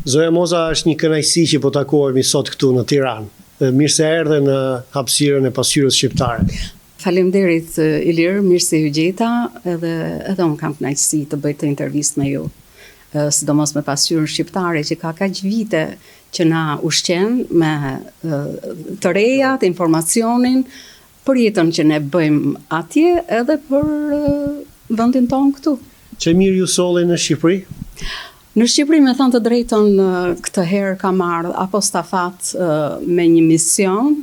Zoja Moza, është një kënaqësi që po takohemi sot këtu në Tiranë. Mirë se erdhe në hapësirën e pasqyrës shqiptare. Faleminderit Ilir, mirë se ju gjeta, edhe unë kam kënaqësi të bëj të intervistë me ju. Sidomos me pasqyrën shqiptare që ka kaq vite që na ushqen me të rejat, informacionin për jetën që ne bëjmë atje edhe për vendin tonë këtu. Që mirë ju solli në Shqipëri? Në Shqipëri, me thënë të drejtën, këtë herë kam marrë apostafat me një mision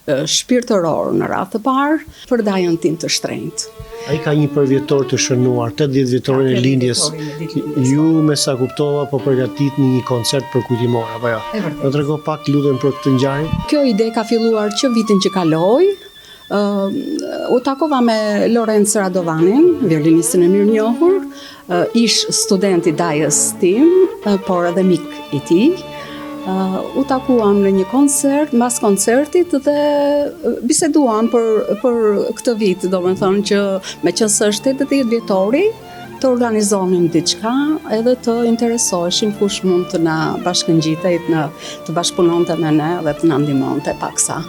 shpirtëror në radhë të parë për dajën tim të shtrenjtë. Ai ka një përvjetor të shënuar, 80 vjetorin e lindjes. Ju, me sa kuptova, po përgatitni një koncert për kujtimor, apo jo? Do t'rego pak lutem për këtë ngjarje? Kjo ide ka filluar që vitin që kaloi. U takova me Lorenz Radovanin, violinistin e mirënjohur, ish student i dajës tim, por edhe mik i tij. U takuam në një koncert, mbas koncertit dhe biseduam për këtë vit, domethënë që meqense është 80 vjetori, të organizonim diçka edhe të interesoheshim kush mund të na bashkëngjitej, të bashkëpunonte me ne dhe të na ndihmonte paksa.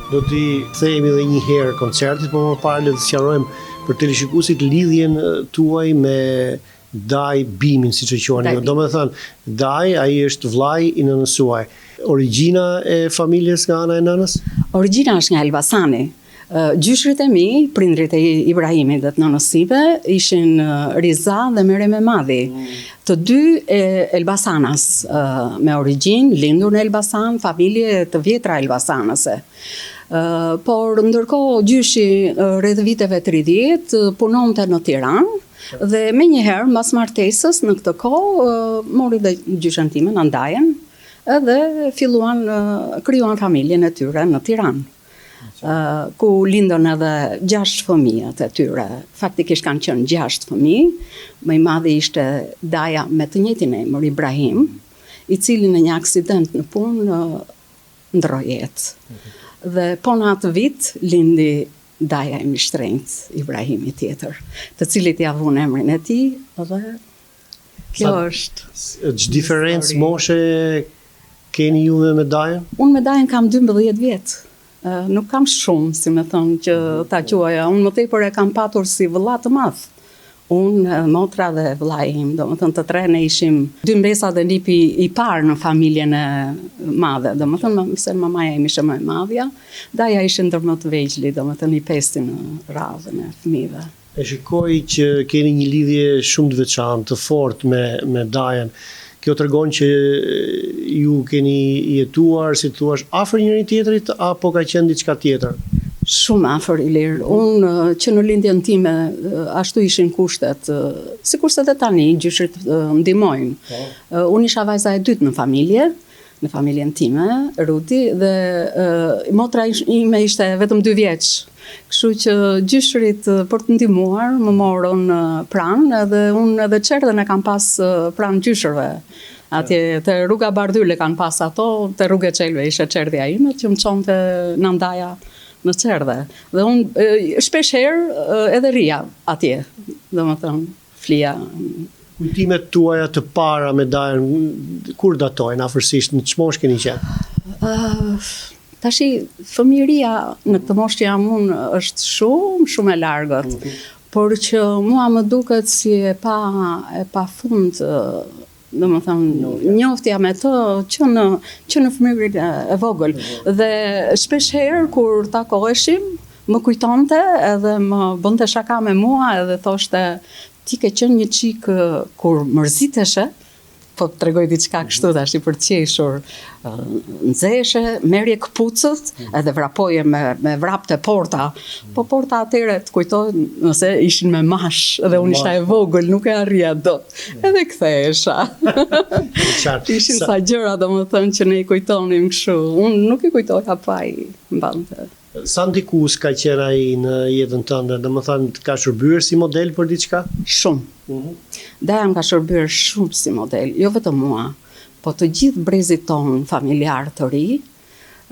Do t'i themi edhe një herë koncertit, por më parë le të sqarojmë për teleshikuesit lidhjen tuaj me Daj Bimin, siç e quani. Domethënë, Daj, ai është vllai i nënës suaj. Origjina e familjes nga ana e nënës? Origjina është nga Elbasani. Gjyshrit e mi, prindrit e Ibrahimit dhe të nënës time, ishin Riza dhe Merem e Madhi. Të dy Elbasanas me origjinë, lindur në Elbasan, familje të vjetra elbasanase. Por ndërkohë gjyshi rreth viteve 30 punonte në Tiranë dhe menjëherë mbas martesës në këtë kohë mori dhe gjyshen time në ndajen edhe krijuan familjen e tyre në Tiranë. Ku lindën edhe 6 fëmijët e tyre. Faktikisht kanë qenë 6 fëmijë. Më i madhi ishte Daja me të njëjtin emër, Ibrahim, i cili në një aksident në punë ndroi jetë. Dhe po në atë vit lindi Daja imi shtrenjtë, Ibrahimi tjetër, të cilit ja vun emrin e tij dhe kjo është. Ç'është diferencë moshe keni juve me Dajën? Unë me Dajën kam 12 vjet. Nuk kam shumë, si me thonë, që ta quaja. Unë më tepër e kam patur si vëlla të madh. Unë, motra dhe vllai im, domethënë të tre ne ishim dy mbesa dhe nipi i parë në familjen e madhe. Domethënë se mamaja im ishte më e madhja, Daja ishte ndër më të vegjëli, domethënë i pesti në radhën e fëmijëve. E shikoj që keni një lidhje shumë të veçantë, të fortë me Dajën. Kjo tregon që ju keni jetuar, si thua, afër njëri tjetrit apo ka qenë diçka tjetër? Shumë afër, Ilir. Unë që në lindjen time ashtu ishin kushtet, si kushtet e tani, gjyshrit ndihmojnë. Unë isha vajza e dytë në familjen time, Rudi, dhe motra ime ishte vetëm 2 vjeç. Kështu që gjyshrit për të ndihmuar më morën pranë dhe unë edhe çerdhen e kam pas pranë gjyshërve. Atje te rruga Bardhyl e kanë pas ato, te rruga Çelve ishte çerdhja ime që më çonte nëndaja në çerdhe. Dhe unë shpesh herë edhe rria atje, domethënë flija. Kujtimet tuaja të para me Dajën, kur datojnë afërsisht, në ç'moshë keni qenë? Tashi, fëmijëria në këtë moshë që jam unë është shumë e largët, por që mua më duket si e pa fund, domethënë njoftja me të që në fëmijërin e vogël. Dhe shpesh herë kur takoheshim, më kujtonte edhe më bënte shaka me mua edhe thoshte ti ke qenë një çik kur mërziteshe, po tregoj diçka kështu tash i për të qeshur, nxeshe, merje këpucët edhe vrapoje me vrapte porta. Po porta atëre të kujtoj nëse ishin me mash dhe unë isha e vogël, nuk e arrija dot. Edhe kthehesha. Ishin sa gjëra domethënë që ne i kujtonim kështu. Unë nuk i kujtoja pa i mbante. Sa ndikus ka qenë ai në jetën tënde? Domethënë ka shërbyer si model për diçka? Shumë. Daja më ka shërbyer shumë si model, jo vetëm mua, po të gjithë brezit ton familjar të ri.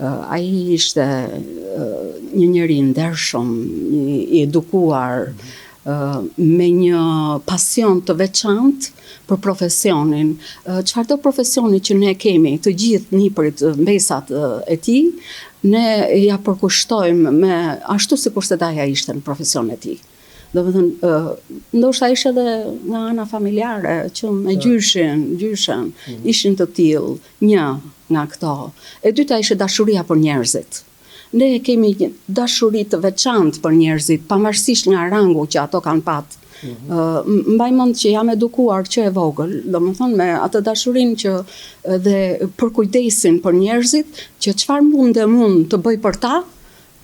Ai ishte një njeri ndershëm, i edukuar, me një pasion të veçantë për profesionin. Çfarëdo profesioni që ne kemi, të gjithë nipërit mbesat e tij, ne ja përkushtojmë me ashtu sikurse daja ishte në profesion e tij. Do të thënë, ndoshta ishte edhe nga ana familjare, që me gjyshen, ishin të tillë, një nga këto. E dyta ishte dashuria për njerëzit. Ne kemi një dashuri të veçantë për njerëzit, pavarësisht nga rangu që ato kanë patë. Mbaj mend që jam edukuar që e vogël, domethënë me atë dashurinë që dhe për kujdesin për njerëzit, që çfarë mund të bëj për ta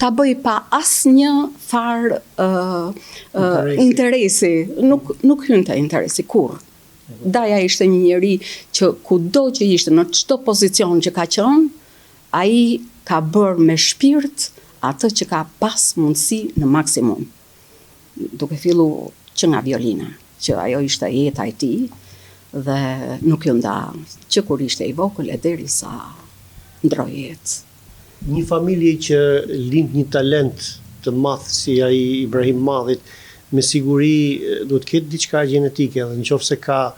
bëj pa asnjë farë interesi, nuk hynte interesi kurrë. Daja ishte një njeri që kudo që ishte, në çdo pozicion që ka qenë, ai ka bërë me shpirt atë që ka pas mundësi në maksimum. Duke fillu që nga violina, që ajo ishte jeta e tij dhe nuk ju nda, që kur ishte i vogël e derisa ndroi jetë. Një familje që lind një talent të madh si ai Ibrahim Madhit, me siguri duhet ketë diçka gjenetike, dhe nëse ka,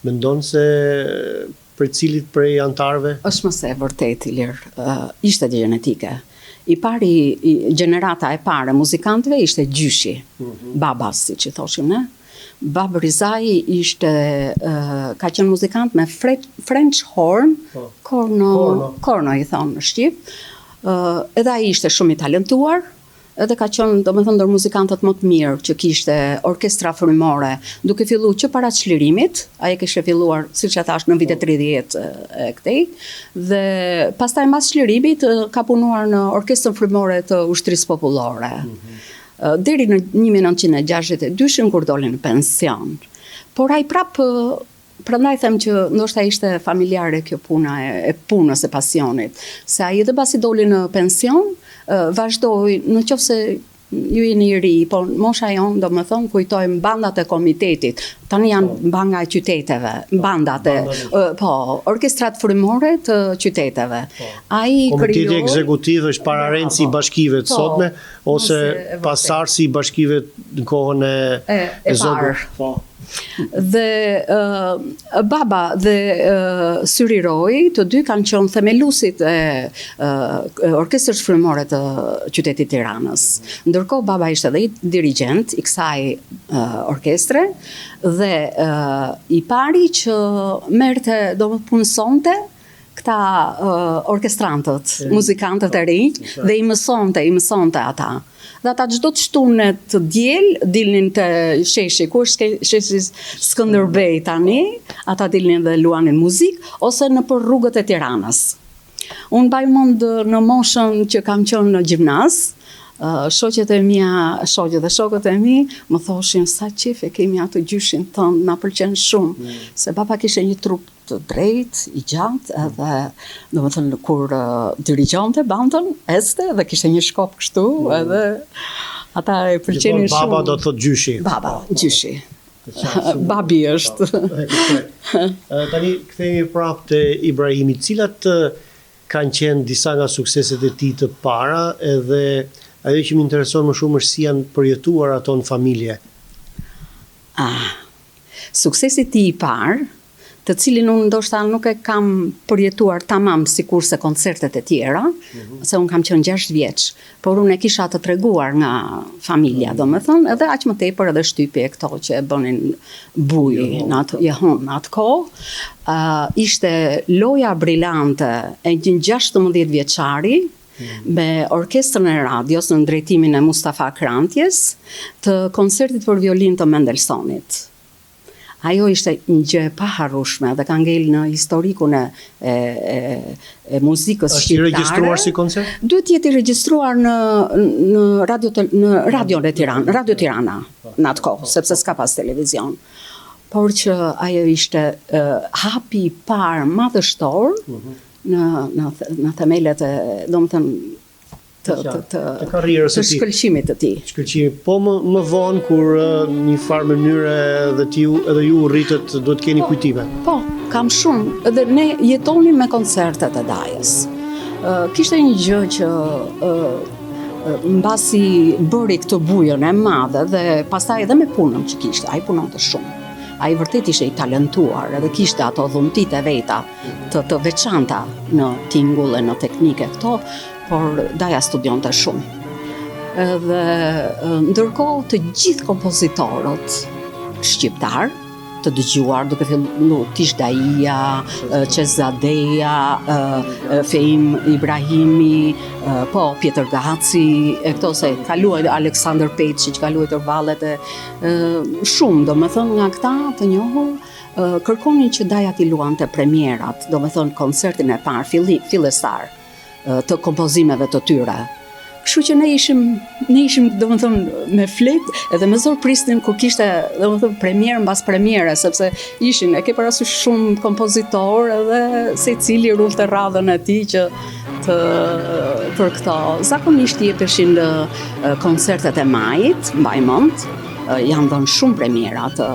mendon se për cilit prej antarëve? Është mëse vërtet Ilir, ishte gjenetike. Gjenerata e parë muzikantëve ishte gjyshi, babas, siç i thoshim ne. Bab Rizai ishte, ka qenë muzikant me French horn, korno i thonë në Shqip. Edhe ai ishte shumë i talentuar, edhe ka qenë domethënë ndër muzikantët më të mirë që kishte orkestra frymore, duke filluar që para çlirimit, ai kishte filluar siç e thash në vitet 30 e këtej, dhe pastaj mbas çlirimit ka punuar në orkestrën frymore të ushtrisë popullore. Deri në 1962 kur doli në pension. Por ai prandaj them që ndoshta ishte familjare kjo puna e punës e pasionit, se ai edhe pasi doli në pension, vazhdoi, nëse ju jeni i ri, po mosha jon domethënë kujtojmë bandat e komitetit. Tani janë banga e qyteteve, bandat orkestrat frymore të qyteteve. Ai Komiteti ekzekutiv është pararenci i bashkive të sotme ose pasardhësi i bashkive në kohën e Zogët. Dhe baba dhe Syri Roi, të dy kanë qenë themelusit e orkestrës frymore të qytetit Tiranës. Ndërkohë baba ishte edhe dirigjent i kësaj orkestre dhe i pari që merrte, punësonte këta orkestrantët, muzikantët e rinj dhe i mësonte ata. Dhe ata çdo të shtunë të diel, dilnin të sheshi, ku është sheshi Skënderbej tani, ata dilnin dhe luanin muzikë, ose në për rrugët e Tiranës. Unë mbaj mend në moshën që kam qenë në gjimnaz, shoqet e mia, shoqet dhe shokët e mi, më thoshin sa qef e kemi atë gjyshin tënd, na pëlqen shumë, se baba kishte një trup të drejt, i gjatë, edhe domethënë kur dirigjonte bandën, este dhe kishte një shkop kështu, edhe ata e pëlqenin shumë. Baba do të thotë gjyshi. Baba, gjyshi. Babi është. Tani kthehemi prapë te Ibrahimi, cilat kanë qenë disa nga sukseset e tij të para, edhe ajo që më intereson më shumë është si janë përjetuar ato në familje. Suksesi i tij i parë, të cilin unë ndoshta nuk e kam përjetuar tamam sikurse koncertet e tjera, se unë kam qenë 6 vjeç, por unë e kisha të treguar nga familja, domethënë, edhe aq më tepër edhe shtypje këto që e bënin buj në atë kohë. Ishte loja brillante e një 16 vjeçari me orkestrën e radios në drejtimin e Mustafa Krantjes të koncertit për violinë të Mendelssohnit. Ajo ishte një gjë e paharrueshme dhe ka ngel në historikun e muzikës shqiptare. Është i regjistruar si koncert? Duhet jetë i regjistruar në Radio Tirana në atë kohë, sepse s'ka pas televizion. Por që ajo ishte hapi i parë madhështor në themelet e, domethënë, të shkëlqimit të tij. Shkëlqimit. Po më vonë kur një farë mënyre edhe ju rritët, duhet keni kujtime. Po, kam shumë, edhe ne jetonim me koncertet e Dajës. Kishte një gjë që mbasi bëri këtë bujën e madhe dhe pastaj edhe me punën që kishte, ai punonte shumë. Ai vërtet ishte i talentuar edhe kishte ato dhuntit e veta të veçanta në tingull e në teknike këto, por Daja studionte shumë. Edhe ndërkohë të gjithë kompozitorët shqiptar të dëgjuar, duke filluar Tish Daia, Qezadeja, Feim Ibrahimi, po Pjetër Gaci, e këto se kaluaj Aleksandër Peçi që kaluaj tërvallet e shumë, domethënë nga këta të njohur, kërkonin që Daja t'i luante premierat, domethënë koncertin e parë fillestar të kompozimeve të tyre. Kështu që ne ishim domethënë me flet edhe me zor prisnin kur kishte domethënë premierë mbas premiere, sepse ishin e ke parasysh shumë kompozitor edhe secili rulte radhën e tij që për këto. Zakonisht jepeshin koncertet e majit, mbaj mend, janë dhënë shumë premiera të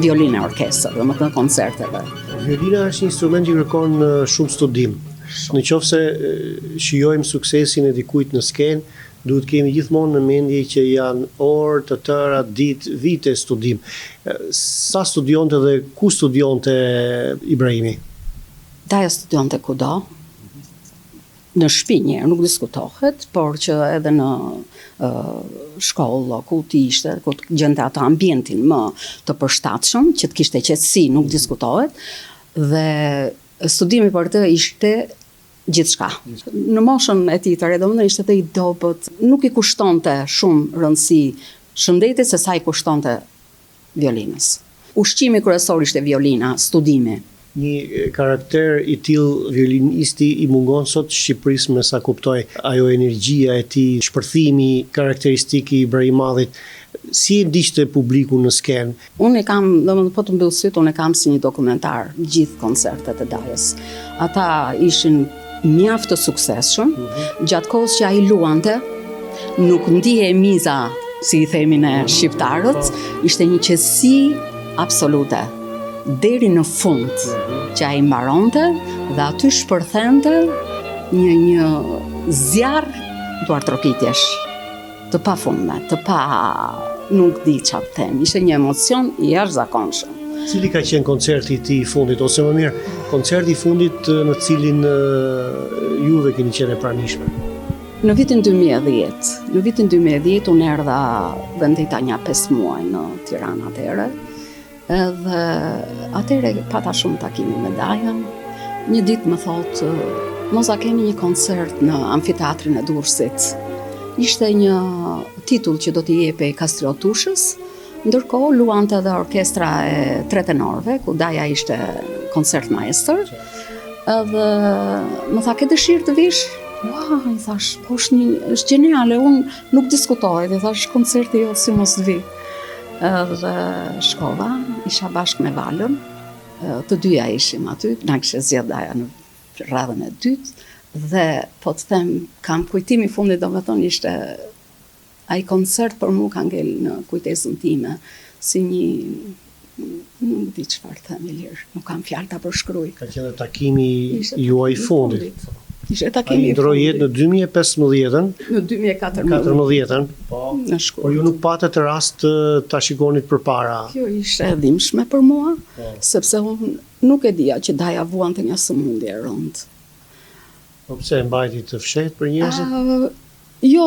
violinë orkestër, domethënë koncerteve. Violina është një instrument që kërkon shumë studim. Në qoftë se shijojmë suksesin e dikujt në skenë, duhet kemi gjithmonë në mendje që janë orë të tëra, ditë, vite studim. Sa studionte dhe ku studionte Ibrahimi? Daja studionte kudo, në shtëpi njerë, nuk diskutohet, por që edhe në shkollë, ku ti ishte, ku të gjente ato ambientin më të përshtatshëm, që të kishte qetësi, nuk diskutohet, dhe studimi për të ishte gjithçka. Në moshën e tij të re, domethënë ishte të i dobët, nuk i kushtonte shumë rëndësi shëndetit se sa i kushtonte violinës. Ushqimi kryesor ishte violina, studimi. Një karakter i tillë violinisti i mungon sot Shqipërisë, me sa kuptoj, ajo energjia e tij, shpërthimi karakteristik i Ibrahimadit. Si e ndiqte publiku në skenë? Unë e kam, domethënë po të mbyll syt, unë e kam si një dokumentar gjithë koncertet e Dajës. Ata ishin mjaft të suksesshëm, gjatë kohës që ai luante, nuk ndihej miza, si i themi ne shqiptarët, ishte një qetësi absolute. Deri në fund që ai mbaronte dhe aty shpërthente një zjarr duar trokitjesh, të pafundme, nuk di çfarë them. Ishte një emocion i jashtëzakonshëm. Cili ka qenë koncerti i tij i fundit, ose më mirë, koncerti i fundit në cilin juve keni qenë e pranishme? Në vitin 2010. Në vitin 2010 unë erdha vendita një 5 muaj në Tiranë atëherë. Edhe atëherë pata shumë takime me Dajën. Një ditë më thotë, mos a kemi një koncert në amfiteatrin e Durrësit. Ishte një titull që do t'i jepej Kastriotushës, ndërkohë luante edhe orkestra e tre tenorëve, ku Daja ishte koncertmajstër. Edhe më tha, ke dëshirë të vish? Ua, i thash, po është geniale, unë nuk diskutoj, i thash, koncerti jo si mos të vi. Edhe shkova, isha bashkë me Valën, të dyja ishim aty, na kishte zgjedhur Daja në radhën e dytë, dhe po të them, kam kujtimi fundit, domethënë ishte ai koncert për mua ka ngel në kujtesën time si një, nuk di çfarë them i lirë, nuk kam fjalë ta përshkruaj. Ka qenë takimi juaj i fundit. Ishte takimi i fundit. Ai ndroi jetë në 2015-ën, në 2014-ën, po. Në shkurt. Por ju nuk patët rast ta shikonit përpara. Kjo ishte e dhimbshme për mua, sepse unë nuk e dija që Daja vuante një sëmundje e rëndë. Po pse mbajti të fshehtë për njerëzit? Jo,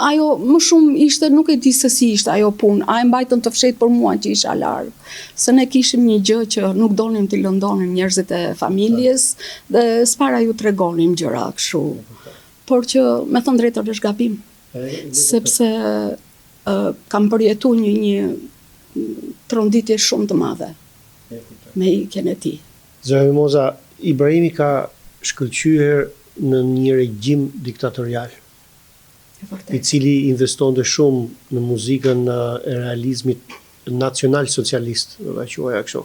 ajo më shumë ishte, nuk e di se si ishte ajo punë, a e mbajtën të fshehtë për mua që isha larg. Se ne kishim një gjë që nuk donim t'i lëndonim njerëzit e familjes dhe s'para ju tregonim gjëra kështu. Por që me thënë drejtën është gabim, sepse kam përjetuar një tronditje shumë të madhe me ikjen e tij. Zëri Moza, Ibrahimi ka shkëlqyer në një regjim diktatorial, i cili investonte shumë në muzikën e realizmit nacional socialist, do ta quaja kështu.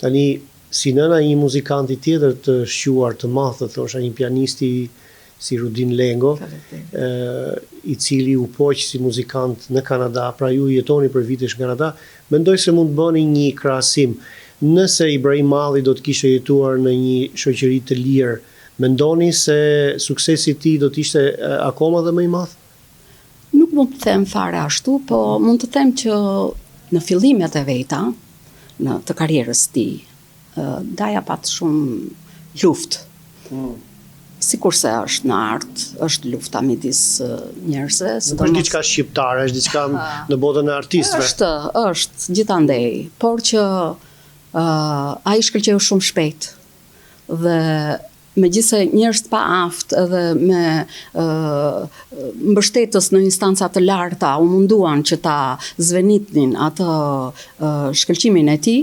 Tani, si nëna një muzikanti tjetër të shquar të madh, thosha një pianisti si Rudin Lengo, i cili u poq si muzikant në Kanada, pra ju jetoni për vitesh në Kanada, mendoj se mund të bëni një krahasim. Nëse Ibrahimalli do të kishte jetuar në një shoqëri të lirë, mendoni se suksesi i tij do të ishte akoma dhe më i madh? Nuk mund të them fare ashtu, po mund të them që në fillimet e veta, të karrierës tij, Daja pat shumë luftë. Sikurse është në art, është lufta midis njerëzve. Nuk është diçka shqiptare, është diçka në botën e artistëve. Është gjithandej, por që ai shkëlqeu shumë shpejt. Dhe megjithëse njerëz të paaft edhe me mbështetës në instanca të larta u munduan që ta zvenitnin atë shkëlqimin e tij,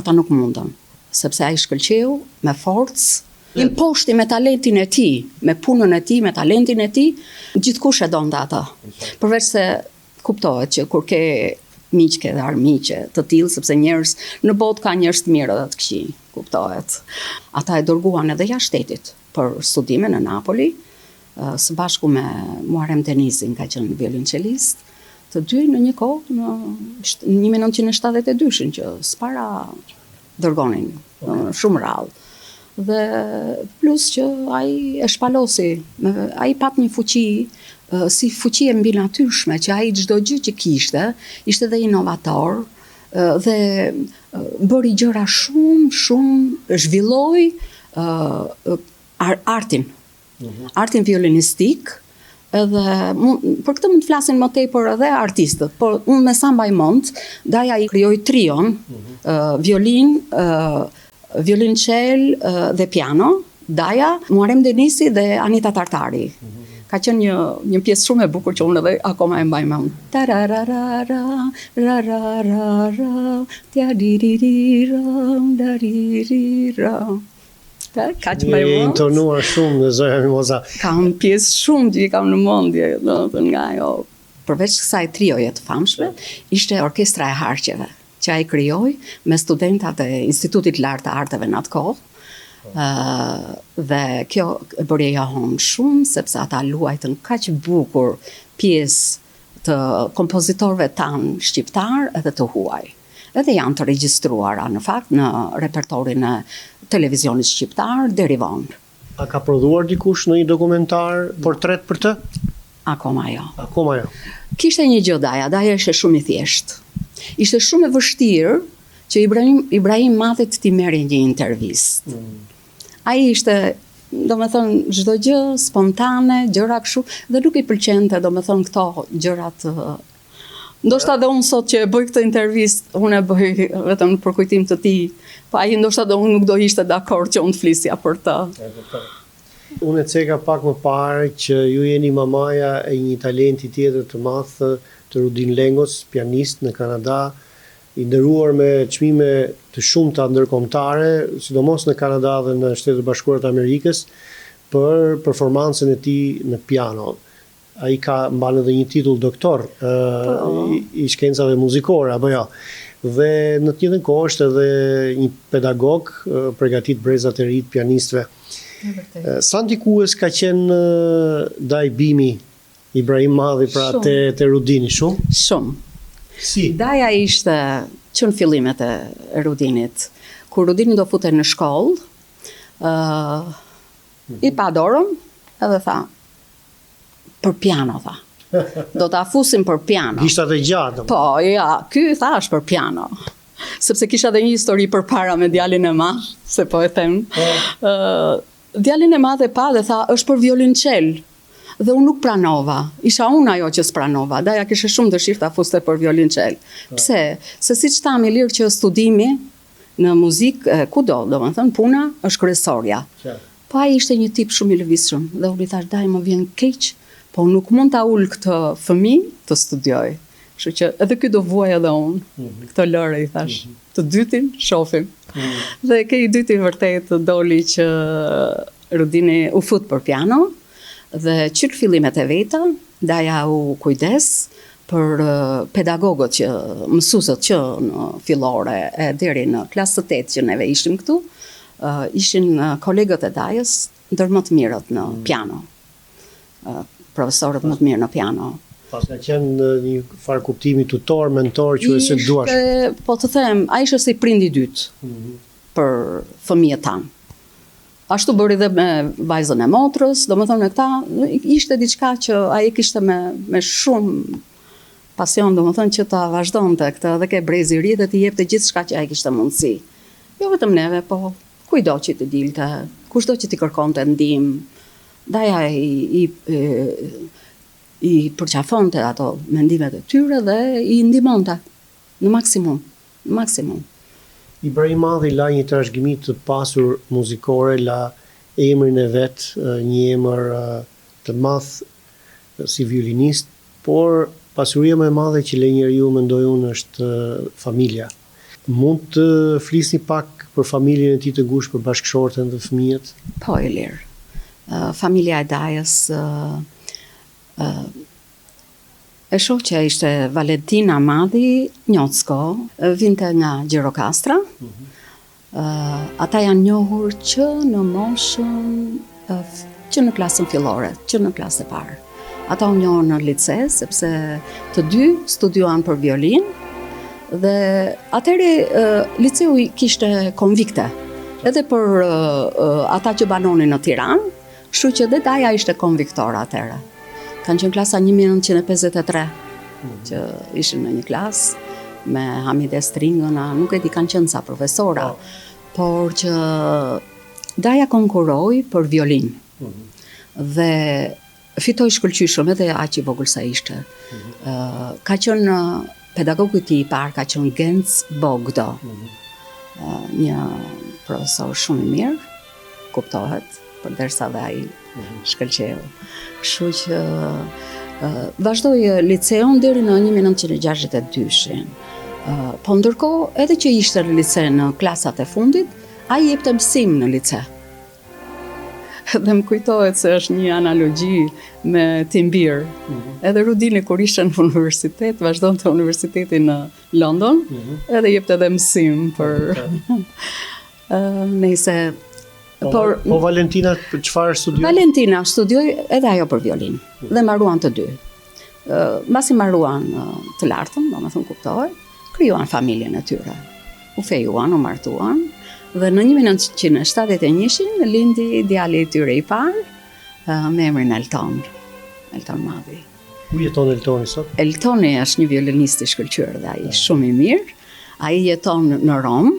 ata nuk mundën, sepse ai shkëlqeu me forcë, imposhti me talentin e tij, me punën e tij, me talentin e tij, gjithkush e donte atë. Përveç se kuptohet që kur ke miqke dhe armiqe të tillë, sepse njerëz në botë ka njerëz të mirë dhe të këqij, kuptohet. Ata e dërguan edhe jashtë shtetit për studime në Napoli, së bashku me Muharrem Denizin, ka qenë violoncelist, të dy në një kohë në 1972 që s'para dërgonin shumë rrallë. Dhe plus që ai e shpalosi, ai pat një fuqi, si fuqi e mbi natyrshme, që ai çdo gjë që kishte, ishte dhe inovator, dhe bëri gjëra shumë, zhvilloi artin violinistik, edhe për këtë mund të flasin më tepër edhe artistët, por unë me sa mbaj mend, Daja i krijoi trion, violoncel dhe piano, Daja, Muharrem Denisi dhe Anita Tartari. Ka qenë një pjesë shumë e bukur që unë edhe akoma e mbaj mend. Tarararara, rararara, tiaririra, daririra. Ka që më e intonuar shumë në Zoja Mimoza. Kam pjesë shumë që i kam në mendje, domethënë nga ajo. Përveç kësaj trioje të famshme, ishte orkestra e harqeve, që ai krijoi me studentat e Institutit Lartë të Arteve në atë kohë. Dhe kjo e bëri jahon shumë, sepse ata luajtën kaq bukur pjesë të kompozitorëve tanë shqiptar edhe të huaj. Edhe janë të regjistruara në fakt në repertorin e televizionit shqiptar deri vonë. A ka prodhuar dikush në një dokumentar portret për të? Akoma jo. Akoma jo. Kishte një gjë Daja ishte shumë i thjeshtë. Ishte shumë e vështirë që Ibrahim Madhet t'i merri një intervistë. Ai ishte, domethënë, çdo gjë spontane, gjëra kështu, dhe nuk i pëlqente, domethënë, këto gjërat. Ndoshta dhe unë sot që e bëj këtë intervistë, unë e bëj vetëm për kujtim të tij, po ai ndoshta dhe unë nuk do ishte dakord që unë të flisja për të. Unë e ceka pak më parë që ju jeni mamaja e një talenti tjetër të madh, të Rudin Lengos, pianist në Kanada, i nderuar me çmime të shumta ndërkombëtare, sidomos në Kanada dhe në Shtetet Bashkuara të Amerikës, për performancën e tij në piano. Ai mban edhe një titull doktor i shkencave muzikore, apo jo. Dhe në të njëjtën kohë është edhe një pedagog, përgatit brezat e ri të pianistëve. Sa ndikues ka qenë Daj Bimi, Ibrahim Madhi, pra te Rudini, shumë? Shumë. Si? Daja ishte që në fillimet e Rudinit, kur Rudini do futej në shkollë, i pa dorën, edhe tha, për piano, tha. Do ta fusim për piano. Gishtat e gjatë. Po, ja, ky tha është për piano. Sepse kisha dhe një histori përpara me djalin e madh, se po e them. Djalin e madh e pa dhe tha, është për violoncel. Dhe unë nuk pranova. Isha unë ajo që s'pranova. Daja kishe shumë dëshirë ta fuste për violoncel. Pse? Se siç tham i lirë që studimi në muzikë kudo, domethënë puna është kryesorja. Po ai ishte një tip shumë i lëvizshëm dhe unë i thash, Daj, më vjen keq, po nuk mund ta ul këtë fëmijë të studioj. Kështu që edhe ky do vuaj edhe unë. Këtë lëre i thash. Të dytin shohim. Dhe ke i dyti vërtet doli që Rudini u fut për piano. Dhe qyr fillimet e veta, Daja u kujdes për pedagogët që mësuesët që në fillore e deri në klasë 8 që neve ishim këtu, ishin kolegët e Dajës ndër më të mirët në piano. Profesorët më të mirë në piano. Pas ka qenë një farë kuptimi tutor, mentor, që e se duash. Po të them, a ishte si prindi dytë për fëmijët tanë. Ashtu bëri dhe me vajzën e motrës, domethënë me këta ishte diçka që ai kishte me shumë pasion, domethënë që ta vazhdonte këtë dhe ke breziri dhe t'i jepte gjithçka që ai kishte mundësi. Jo vetëm neve, po kujdo që të dilte, kushdo që t'i kërkonte ndihmë, daja i përqafonte ato mendimet e tyre dhe i ndihmonte në maksimum. Ibrahim Madhi la një trashëgimi të pasur muzikore, la emrin e vet, një emër të madh si violinist, por pasuria më e madhe që le njeriu mendoj unë është familja. Mund të flisni pak për familjen e tij të ngushtë, për bashkëshorten dhe fëmijët? Po, Ilir. Familja e Dajës e shoqja ishte Valentina Madhi Njocko, vinte nga Gjirokastra. Ata janë njohur që në moshën, që në klasën fillore, që në klasën e parë. Ata u njohën në lice, sepse të dy studiuan për violin, dhe atëherë liceu kishte konvikte, edhe për ata që banonin në Tiranë, kështu që dhe Daja ishte konviktor atëherë. Kanë qenë klasa 1953, që ishin në një klasë me Hamide Stringën, nuk e di kanë qenë sa profesora, por që Daja konkuroi për violin. Dhe fitoi shkëlqyshëm edhe aq i vogël sa ishte. Ka qenë pedagogu i parë, ka qenë Genc Bogdo, një profesor shumë i mirë, kuptohet, përderisa dhe ai shkëlqeu. Kështu që vazhdoi liceun deri në 1962. Po ndërkohë, edhe që ishte në lice në klasat e fundit, ai jepte mësim në lice. Dhe më kujtohet se është një analogji me Timbir. Edhe Rudini kur ishte në universitet, vazhdonte universitetin në London, edhe jepte edhe mësim për nëse Po Valentina çfarë studioi? Valentina studioi edhe ajo për violin dhe mbaruan të dy. Mbasi mbaruan të lartën, domethënë kuptohet, krijuan familjen e tyre. U fejuan, u martuan dhe në 1971 lindi djali i tyre i parë me emrin Elton Madhi. Ku jeton Eltoni sot? Eltoni është një violinist i shkëlqyer dhe ai shumë i mirë. Ai jeton në Rom.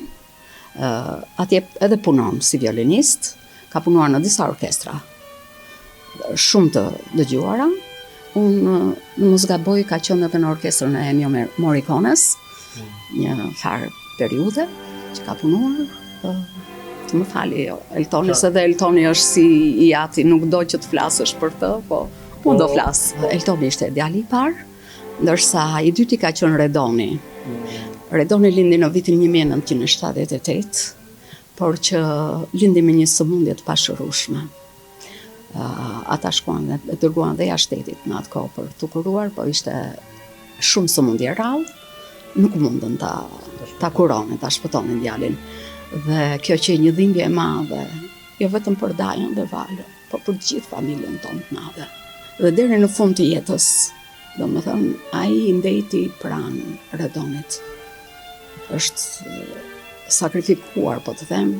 Atje edhe punon si violinist, ka punuar në disa orkestra, shumë të dëgjuara. Unë në mos gaboj ka qenë edhe në orkestrën e Ennio Morricones, një farë periudhe që ka punuar. Të më fali, Eltoni, se dhe Eltoni është si i ati, nuk do që të flasësh për të, po unë do flasë. Eltoni ishte djali i parë, ndërsa i dyti ka qenë Redoni. Redoni lindi në vitin 1978, por që lindi me një sëmundje të pashërueshme. Ata shkuan dhe dërguan dhe jashtë shtetit në atë kohë për të kuruar, po ishte shumë sëmundje rrallë, nuk mundën ta kuronin, ta shpëtonin djalin. Dhe kjo që një dhimbje e madhe, jo vetëm për Dajën dhe Valën, por për gjithë familjen tonë të madhe. Dhe deri në fund të jetës, domethënë, ai ndeti pranë Redonit. Është sakrifikuar, po të them,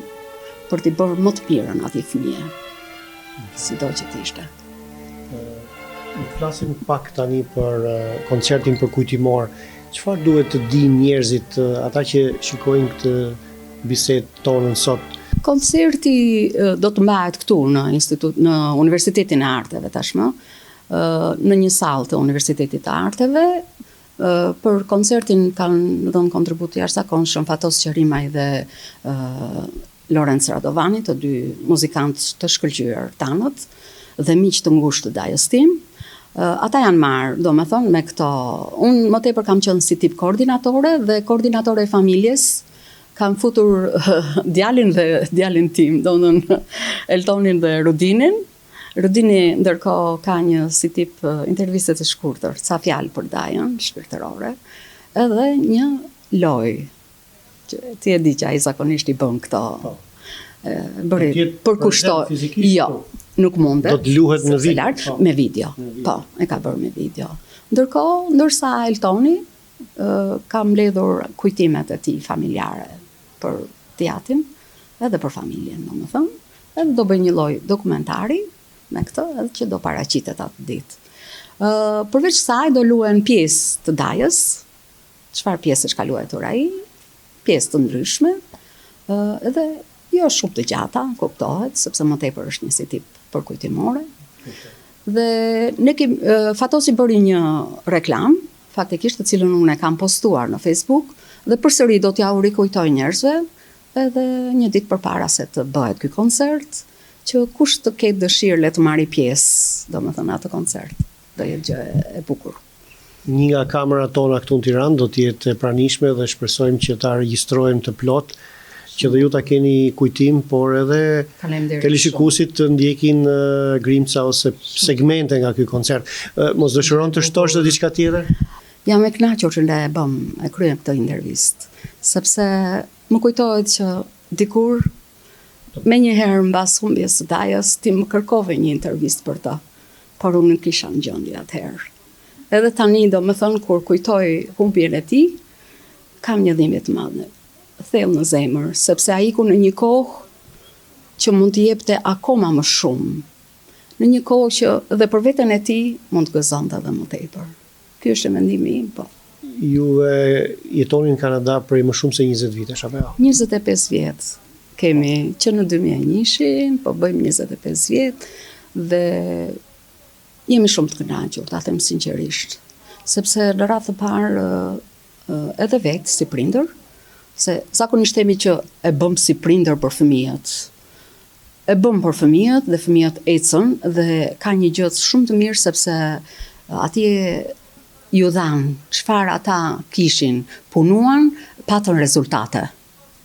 për t'i bërë më të mirën atij fëmije, sido që t'ishte. Flasim pak tani për koncertin për kujtimor. Çfarë duhet të dinë njerëzit, ata që shikojnë këtë bisedë tonën sot? Koncerti do të mbahet këtu në Universitetin e Arteve tashmë, në një sallë të Universitetit të Arteve. Për koncertin kanë dhënë kontribut të jashtëzakonshëm Fatos Qerimaj dhe Lorenz Radovani, të dy muzikantë të shkëlqyer tanët dhe miq të ngushtë të Dajës tim. Ata janë marrë, domethënë, me këto. Unë më tepër kam qenë si tip koordinatore dhe koordinatore e familjes. Kam futur djalin dhe djalin tim, domethënë Eltonin dhe Rudinin. Rudini ndërkohë ka një si tip interviste të shkurtër, ca fjalë për Dajën, shpirtërore, edhe një lojë. Ti e di që ai zakonisht i bën këto. Bëri përkushtoj. Jo, nuk mundet. Do të luhet në video. Me video. Po, e ka bërë me video. Ndërsa Eltoni ka mbledhur kujtimet e tij familjare për teatrin, edhe për familjen, domethënë. edhe do bëj një lloj dokumentari me këtë, edhe që do paraqitet atë ditë. Përveç saj do luhen pjesë të dajës, çfarë pjesësh ka luajtur ai, pjesë të ndryshme, edhe jo shumë të gjata, kuptohet, sepse më tepër është një si tip përkujtimore. Dhe ne Fatosi bëri një reklam, faktikisht të cilën unë e kam postuar në Facebook, dhe përsëri do t'ja u rikujtoj njerëzve, edhe një ditë përpara se të bëhet ky koncert, që kush të ketë dëshirë le të marrë pjesë, domethënë atë koncert, do jetë gjë e bukur. Një nga kamerat tona këtu në Tiranë do të jetë e pranishme dhe shpresojmë që ta regjistrojmë të plot, që dhe ju ta keni kujtim, por edhe teleshikuesit të ndjekin grimca ose segmente nga ky koncert. Mos dëshiron të shtosh diçka tjetër? Jam e kënaqur që e kryem këtë intervistë, sepse më kujtohet që dikur, me njëherë mbas humbjes së dajës, ti më kërkove një intervistë për të, por unë nuk kisha në gjendje atëherë. Edhe tani do më thënë, kur kujtoj humbjen e tij, kam një dhimbje të madhe, thellë në zemër, sepse ai iku në një kohë që mund të jepte akoma më shumë, në një kohë që dhe për veten e tij mund të gëzonte edhe më tepër. Ky është mendimi im, po. Ju jetoni në Kanada prej më shumë se 20 vitesh, apo jo? 25 vjet kemi që në 2001, po bëjmë 25 vjet dhe jemi shumë të kënaqur, ta them sinqerisht, sepse në radhë të parë edhe vetë si prindër, se zakonisht themi që e bëm si prindër për fëmijët. E bëm për fëmijët dhe fëmijët ecën dhe ka një gjë shumë të mirë sepse atje ju dhanë çfarë ata kishin, punuan, patën rezultate.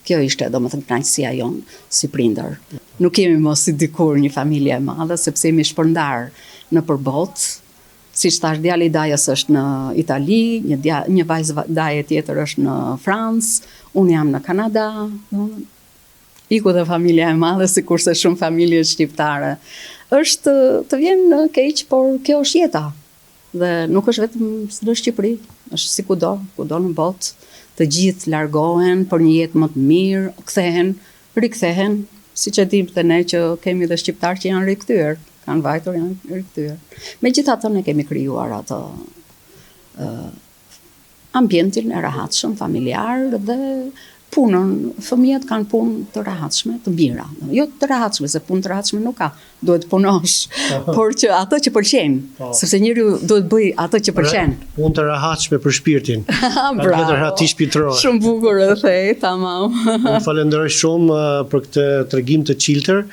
Kjo ishte domethënë kënaqësia jonë si prindër. Nuk kemi mos si dikur një familje e madhe, sepse jemi shpërndar në përbot. Siç thash, djali i dajës është në Itali, një vajzë daje tjetër është në Francë, unë jam në Kanada. Iku dhe familja e madhe, sikurse shumë familje shqiptare. Është të vjen në keq, por kjo është jeta. Dhe nuk është vetëm në Shqipëri, është si kudo në botë, të gjithë largohen për një jetë më të mirë, kthehen, rikthehen, siç e dim dhe ne që kemi dhe shqiptarë që janë rikthyer, kanë vajtur, janë rikthyer. Megjithatë ne kemi krijuar atë ambientin e rehatshëm familjar dhe punën, fëmijët kanë punë të rehatshme, të mira. Jo të rehatshme, se punë të rehatshme nuk ka, duhet punosh, por që ato që pëlqejnë, sepse njeriu duhet bëj ato që pëlqen. Punë të rehatshme për shpirtin. Bravo. Shumë bukur e thej, tamam. Unë falenderoj shumë për këtë tregim të çiltër.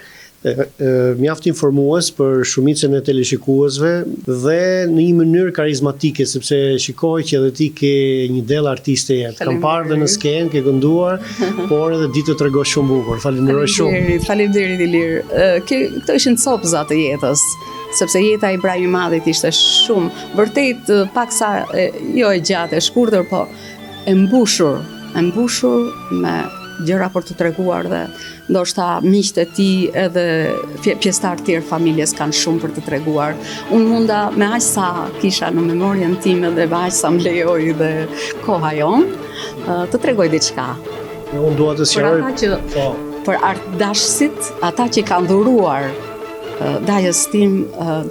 Mjaft informues për shumicën e teleshikuesve dhe në një mënyrë karizmatike, sepse shikoj që edhe ti ke një del artiste jetë. Kam parë dhe në skenë, ke kënduar, por edhe ditë të tregosh shumë bukur. Falenderoj shumë. Faleminderit Ilir. Këto ishin copëzat të jetës, sepse jeta e Ibrahim Madhit ishte shumë, vërtet paksa jo e gjatë, e shkurtër, po e mbushur me gjëra për të treguar dhe ndoshta miqtë e tij edhe pjesëtar tjerë familjes kanë shumë për të treguar. Unë munda me aq sa kisha në memorien time dhe me aq sa më lejoi dhe koha jonë të tregoj diçka. Unë dua të sqaroj për artdashësit, ata që kanë dhuruar dajës tim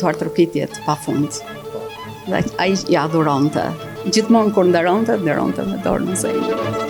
duartërpitjet pafund. Dhe ai ja dhuronte. Gjithmonë kur nderonte me dorë në zemër.